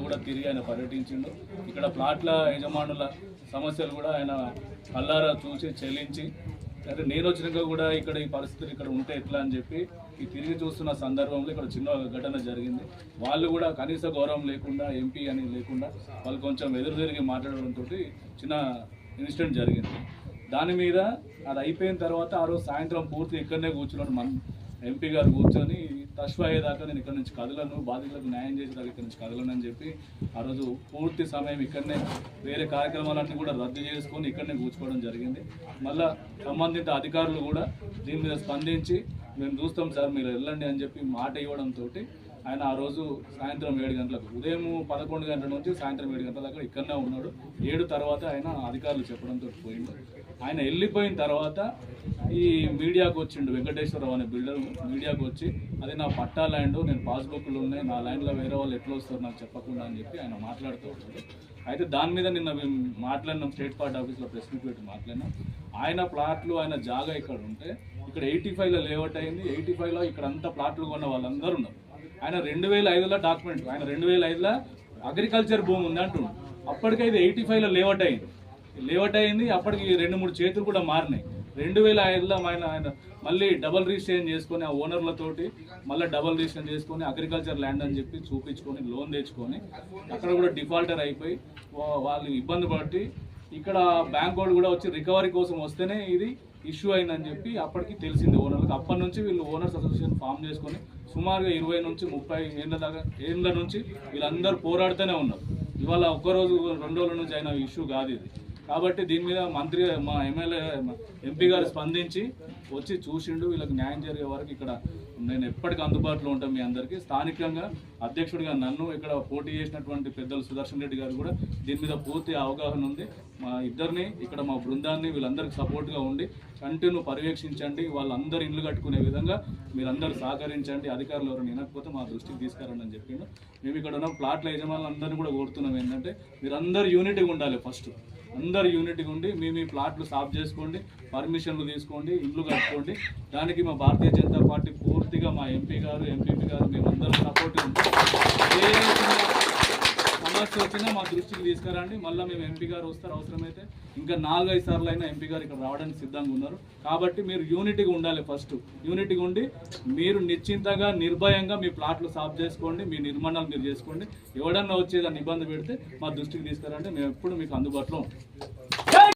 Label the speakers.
Speaker 1: కూడా తిరిగి ఆయన పర్యటించిండు. ఇక్కడ ప్లాట్ల యజమానుల సమస్యలు కూడా ఆయన కళ్ళారా చూసి చెల్లించి, అంటే నేను వచ్చినాక కూడా ఇక్కడ ఈ పరిస్థితులు ఇక్కడ ఉంటే ఎట్లా అని చెప్పి ఈ తిరిగి చూస్తున్న సందర్భంలో ఇక్కడ చిన్న ఘటన జరిగింది. వాళ్ళు కూడా కనీస గౌరవం లేకుండా, ఎంపీ అని లేకుండా వాళ్ళు కొంచెం ఎదురు తిరిగి మాట్లాడడంతో చిన్న ఇన్సిడెంట్ జరిగింది. దాని మీద అది అయిపోయిన తర్వాత ఆ రోజు సాయంత్రం పూర్తి ఇక్కడనే కూర్చున్నాడు ఎంపీ గారు కూర్చొని తష్వా అయ్యేదాకా నేను ఇక్కడ నుంచి కదలను, బాధితులకు న్యాయం చేసేదాకా ఇక్కడ నుంచి కదలను అని చెప్పి ఆ రోజు పూర్తి సమయం ఇక్కడనే వేరే కార్యక్రమాలన్నీ కూడా రద్దు చేసుకొని ఇక్కడనే కూర్చోవడం జరిగింది. మళ్ళా సంబంధిత అధికారులు కూడా దీని మీద స్పందించి మేము చూస్తాం సార్ మీరు వెళ్ళండి అని చెప్పి మాట ఇవ్వడంతో ఆయన ఆ రోజు సాయంత్రం 7 గంటలకు, ఉదయం 11 గంటల నుంచి సాయంత్రం 7 గంటల దాకా ఇక్కడనే ఉన్నాడు. 7 తర్వాత ఆయన అధికారులు చెప్పడంతో పోయిండు. ఆయన వెళ్ళిపోయిన తర్వాత ఈ మీడియాకు వచ్చిండు, వెంకటేశ్వరరావు అనే బిల్డర్ మీడియాకు వచ్చి అది నా పట్టా ల్యాండ్, నేను పాస్బుక్లు ఉన్నాయి, నా ల్యాండ్లో వేరే వాళ్ళు ఎట్లా వస్తారు నాకు చెప్పకుండా అని చెప్పి ఆయన మాట్లాడుతూ ఉంటాడు. అయితే దాని మీద నిన్న మేము మాట్లాడినాం, స్టేట్ పార్టీ ఆఫీస్లో ప్రెస్ మీట్ పెట్టి మాట్లాడినాం. ఆయన ప్లాట్లు ఆయన జాగా ఇక్కడ ఉంటే ఇక్కడ 85లో లేఅవుట్ అయింది. 85లో ఇక్కడ అంతా ప్లాట్లు కొన్న వాళ్ళందరూ ఉన్నారు. ఆయన 2005లో డాక్యుమెంట్, ఆయన 2005లో అగ్రికల్చర్ భూమి ఉంది అంటున్నాడు. అప్పటికైతే 85లో లేఅవుట్ అయింది. అప్పటికి 2-3 చేతులు కూడా మారినాయి. 2005లో ఆయన మళ్ళీ డబల్ రిజిస్ట్రేషన్ చేసుకొని ఆ ఓనర్లతోటి మళ్ళీ డబల్ రిజిస్ట్రేషన్ చేసుకొని అగ్రికల్చర్ ల్యాండ్ అని చెప్పి చూపించుకొని లోన్ తెచ్చుకొని అక్కడ కూడా డిఫాల్టర్ అయిపోయి వాళ్ళు ఇబ్బంది పట్టి ఇక్కడ బ్యాంక్ వాళ్ళు కూడా వచ్చి రికవరీ కోసం వస్తేనే ఇది ఇష్యూ అయిందని చెప్పి అప్పటికి తెలిసింది ఓనర్లకు. అప్పటి నుంచి వీళ్ళు ఓనర్స్ అసోసియేషన్ ఫామ్ చేసుకొని సుమారుగా 20 నుంచి 30 ఏళ్ళ నుంచి వీళ్ళందరూ పోరాడుతూనే ఉన్నారు. ఇవాళ ఒక్కరోజు 2 రోజుల నుంచి అయిన ఇష్యూ కాదు ఇది. కాబట్టి దీని మీద మంత్రి, మా ఎమ్మెల్యే, ఎంపీ గారు స్పందించి వచ్చి చూసిండు. వీళ్ళకి న్యాయం జరిగే వరకు ఇక్కడ నేను ఎప్పటికీ అందుబాటులో ఉంటాను మీ అందరికీ. స్థానికంగా అధ్యక్షుడిగా నన్ను, ఇక్కడ పోటీ చేసినటువంటి పెద్దలు సుదర్శన్ రెడ్డి గారు కూడా దీని మీద పూర్తి అవగాహన ఉంది. మా ఇద్దరిని ఇక్కడ మా బృందాన్ని వీళ్ళందరికీ సపోర్ట్గా ఉండి కంటిన్యూ పర్యవేక్షించండి. వాళ్ళందరూ ఇల్లు కట్టుకునే విధంగా మీరందరూ సహకరించండి. అధికారులు ఎవరైనా వినకపోతే మా దృష్టికి తీసుకురండి అని చెప్పిండు. మేము ఇక్కడ ఉన్న ప్లాట్ల యజమానులందరినీ కూడా కోరుతున్నాం ఏంటంటే మీరందరూ యూనిటీగా ఉండాలి. ఫస్ట్ అందరు యూనిట్గా ఉండి మీ ప్లాట్లు సాఫ్ చేసుకోండి, పర్మిషన్లు తీసుకోండి, ఇల్లు కట్టుకోండి. దానికి మా భారతీయ జనతా పార్టీ పూర్తిగా మా ఎంపీ గారు, ఎంపీపీ గారు మేమందరం సపోర్ట్గా ఉంటాం. ఏ సమస్య వచ్చినా మా దృష్టికి తీసుకురండి. మళ్ళీ మేము ఎంపీ గారు వస్తారు, అవసరమైతే ఇంకా 4-5 సార్లు అయినా ఎంపీ గారు ఇక్కడ రావడానికి సిద్ధంగా ఉన్నారు. కాబట్టి మీరు యూనిటీగా ఉండాలి. ఫస్ట్ యూనిటీగా ఉండి మీరు నిశ్చింతగా, నిర్భయంగా మీ ప్లాట్లు సాఫ్ చేసుకోండి, మీ నిర్మాణాలు మీరు చేసుకోండి. ఎవడన్నా వచ్చేదాన్ని ఇబ్బంది పెడితే మా దృష్టికి తీసుకురండి. మేము ఎప్పుడు మీకు అందుబాటులో ఉంటాం.